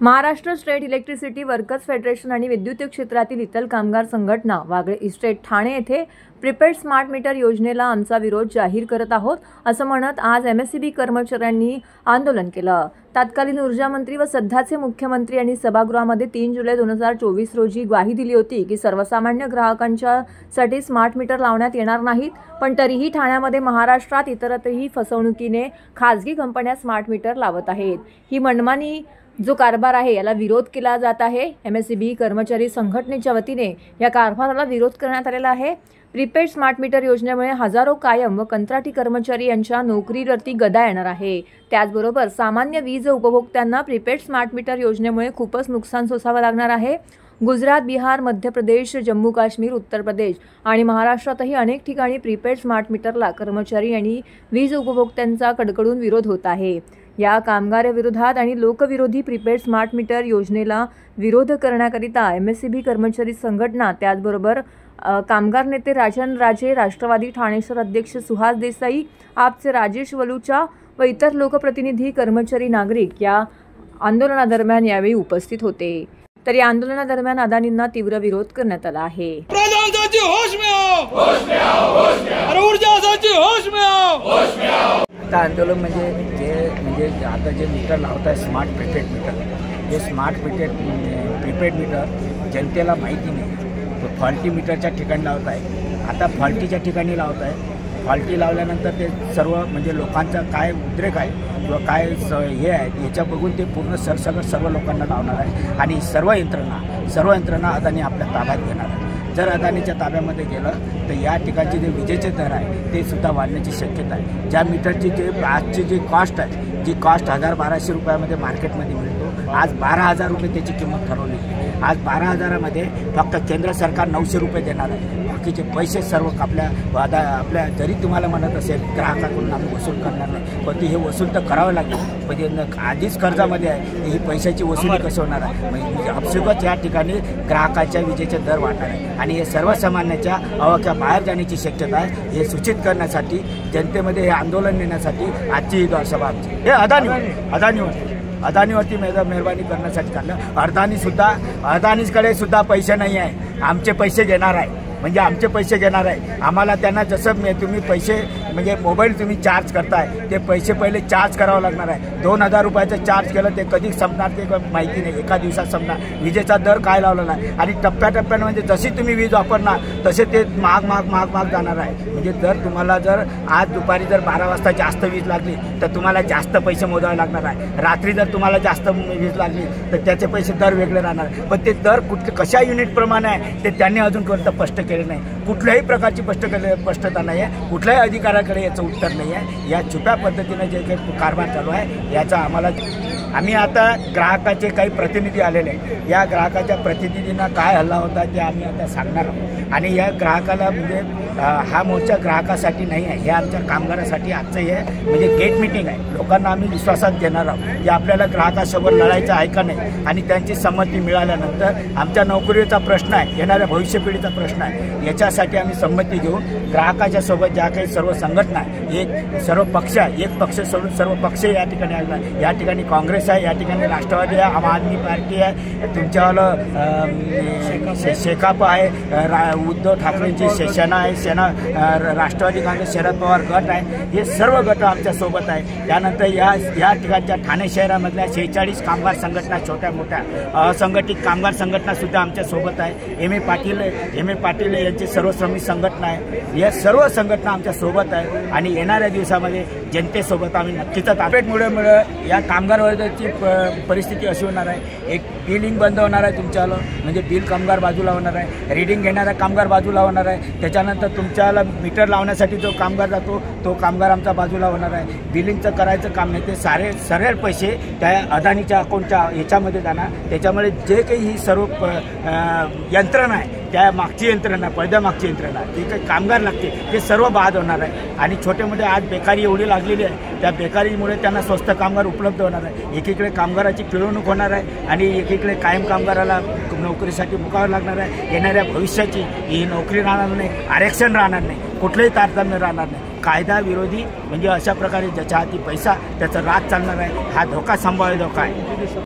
Maharashtra state electricity workers federation आणि विद्युत क्षेत्रातील इतर कामगार संघटना वागळे इस्टेट ठाणे येथे प्रीपेड स्मार्ट मीटर योजनेला आमचा विरोध जाहीर करत आहोत असं म्हणत आज MSEB कर्मचाऱ्यांनी आंदोलन केलं। तत्कालीन ऊर्जा मंत्री व सध्याचे मुख्यमंत्री यांनी सभागृहामध्ये 3 जुलै 2024 रोजी ग्वाही दिली होती की सर्वसामान्य ग्राहकांच्यासाठी स्मार्ट मीटर लावण्यात येणार नाहीत, पण तरीही ठाण्यामध्ये महाराष्ट्रात इतरत्रही फसवणुकीने खासगी कंपन्या स्मार्ट मीटर लावत आहेत। ही मनमानी जो कारभार आहे याला विरोध केला जात आहे। MSEB कर्मचारी संघटनेच्या वतीने या कारभाराला विरोध करण्यात आलेला आहे। प्रीपेड स्मार्ट मीटर योजनेमुळे हजारो कायम व कंत्राटी कर्मचारी यांच्या नोकरीवरती गदा येणार आहे। त्याचबरोबर सामान्य वीज उपभोक्त्यांना प्रीपेड स्मार्ट मीटर योजनेमुळे खूपच नुकसान सोसावं लागणार आहे। गुजरात, बिहार, मध्य प्रदेश, जम्मू काश्मीर, उत्तर प्रदेश आणि महाराष्ट्रातही अनेक ठिकाणी प्रीपेड स्मार्ट मीटरला कर्मचारी आणि वीज उपभोक्त्यांचा कडकडून विरोध होत आहे। या कामगाराविरोधात आणि लोकविरोधी प्रीपेड स्मार्ट मीटर योजनेला विरोध करण्याकरिता MSEB कर्मचारी संघटना, त्याचबरोबर कामगार नेते राजन राजे, राष्ट्रवादी ठाणे शहर अध्यक्ष सुहास देसाई, आपचे राजेश वलूचा व इतर लोकप्रतिनिधी, कर्मचारी, नागरिक या आंदोलनादरम्यान यावेळी उपस्थित होते। तर या आंदोलनादरम्यान अदानींना तीव्र विरोध करण्यात आला आहे। आता आंदोलन म्हणजे आता जे मीटर लावत आहे स्मार्ट प्रीपेड मीटर, हे स्मार्ट प्रीपेड मीटर जनतेला माहिती नाही, तो फॉल्टी मीटरच्या ठिकाणी लावत आहे। आता फॉल्टीच्या ठिकाणी लावत आहे। फॉल्टी लावल्यानंतर ते सर्व म्हणजे लोकांचा काय उद्रेक आहे किंवा काय हे आहे याच्या बघून ते पूर्ण सरसकट सर्व लोकांना लावणार आहे आणि सर्व यंत्रणा अदानी आपल्या ताब्यात घेणार आहे। जर अदानीच्या ताब्यामध्ये गेलं तर या ठिकाणचे जे विजेचे दर आहे ते सुद्धा वाढण्याची शक्यता आहे। ज्या मीटरची जे आजची जी कॉस्ट आहे, जी कॉस्ट 1000-1200 रुपयामध्ये मार्केटमध्ये मिळतो, आज 12,000 रुपये त्याची किंमत ठरवली। आज 12,000मध्ये फक्त केंद्र सरकार 900 रुपये देणार आहे, बाकीचे पैसे सर्व आपल्या जरी तुम्हाला म्हणत असेल ग्राहकाकडून आम्ही वसूल करणार नाही, पण हे वसूल तर करावं लागेल। म्हणजे आधीच कर्जामध्ये आहे, ही पैशाची वसुली कशी होणार आहे? म्हणजे अपसुकच या ठिकाणी ग्राहकाच्या विजेचे दर वाढणार आहे आणि हे सर्वसामान्याच्या आवाक्या बाहेर जाण्याची शक्यता आहे। हे सूचित करण्यासाठी, जनतेमध्ये हे आंदोलन नेण्यासाठी आजची ही सभा आमची। हे अदानीवरती मेहरबानी करण्यासाठी काढलं। अदानीकडे सुद्धा पैसे नाही आहे, आमचे पैसे घेणार आहे, म्हणजे आमचे पैसे घेणार आहे। आम्हाला त्यांना जसं तुम्ही पैसे म्हणजे मोबाईल तुम्ही चार्ज करताय ते पैसे पहिले चार्ज करावं लागणार आहे। 2000 रुपयाचं चार्ज केलं ते कधी संपणार ते माहिती नाही, एका दिवसात संपणार। विजेचा दर काय लावलेला आहे आणि टप्प्याटप्प्यानं म्हणजे जशी तुम्ही वीज वापरणार तसे ते महाग जाणार आहे। म्हणजे जर तुम्हाला जर आज दुपारी जर 12 वाजता जास्त वीज लागली तर तुम्हाला जास्त पैसे मोजावे लागणार आहे। रात्री जर तुम्हाला जास्त वीज लागली तर त्याचे पैसे दर वेगळे राहणार, पण ते दर कशा युनिटप्रमाणे आहे ते त्यांनी अजूनपर्यंत स्पष्ट केले नाही। कुठल्याही प्रकारची स्पष्टता नाही आहे, कुठल्याही अधिकाऱ्याकडे याचं उत्तर नाही आहे। या छुप्या पद्धतीने जे काही कारभार चालू आहे याचा आम्ही आता ग्राहकाचे काही प्रतिनिधी आलेले आहेत, या ग्राहकाच्या प्रतिनिधींना काय हल्ला होता ते आम्ही आता सांगणार आहोत। आणि या ग्राहकाला म्हणजे हा मोर्चा ग्राहकासाठी नाही आहे, हे आमच्या कामगारासाठी आजचं हे म्हणजे गेट मीटिंग आहे। लोकांना आम्ही विश्वासात घेणार आहोत की आपल्याला ग्राहकासोबत लढायचं आहे का नाही, आणि त्यांची संमती मिळाल्यानंतर आमच्या नोकरीचा प्रश्न आहे, येणाऱ्या भविष्य पिढीचा प्रश्न आहे, याच्यासाठी आम्ही संमती घेऊन ग्राहकाच्या सोबत ज्या काही सर्व संघटना आहे, सर्व पक्ष आहे, एक पक्ष सोडून सर्व पक्ष या ठिकाणी आले। या ठिकाणी काँग्रेस आहे, या ठिकाणी राष्ट्रवादी आहे, आम आदमी पार्टी आहे, तुमच्यावालं शेकाप आहे, उद्धव ठाकरेंची सेना आहे, राष्ट्रवादी काँग्रेस, शरद पवार गट आहे, हे सर्व गट आमच्या सोबत आहे। त्यानंतर या ठिकाणच्या ठाणे शहरामधल्या 46 कामगार संघटना, छोट्या मोठ्या असंघटित कामगार संघटना सुद्धा आमच्या सोबत आहे। एम ए पाटील यांची सर्व श्रमिक संघटना आहे, या सर्व संघटना आमच्या सोबत आहे आणि येणाऱ्या दिवसामध्ये जनतेसोबत आम्ही नक्कीच तापेटमुळे या कामगार वर्गाची परिस्थिती अशी होणार आहे, एक बिलिंग बंद होणार आहे तुमच्याला, म्हणजे बिल कामगार बाजूला होणार आहे, रीडिंग घेणारा कामगार बाजूला होणार आहे, त्याच्यानंतर तुमच्याला मीटर लावण्यासाठी जो कामगार जातो तो कामगार आमचा बाजूला होणार आहे। बिलिंगचं करायचं काम नाही, ते सरळ पैसे त्या अदानीच्या अकाउंटच्या याच्यामध्ये जाणार। त्याच्यामुळे जे काही ही सर्व यंत्रणा आहे, त्या मागची यंत्रणा, पडद्यामागची यंत्रणा, जे काही कामगार लागते ते सर्व बाद होणार आहे। आणि छोटे मोठे आज बेकारी एवढी लागलेली आहे, त्या बेकारीमुळे त्यांना स्वस्त कामगार उपलब्ध होणार आहे। एकीकडे कामगाराची पिळवणूक होणार आहे आणि एकीकडे कायम कामगाराला नोकरीसाठी मुकावं लागणार आहे। येणाऱ्या भविष्याची ही नोकरी राहणार नाही, आरक्षण राहणार नाही, कुठलंही तारतम्य राहणार नाही। कायदा विरोधी म्हणजे अशा प्रकारे ज्याच्या हाती पैसा त्याचा राज चालणार आहे, हा धोका संभाव्य धोका आहे।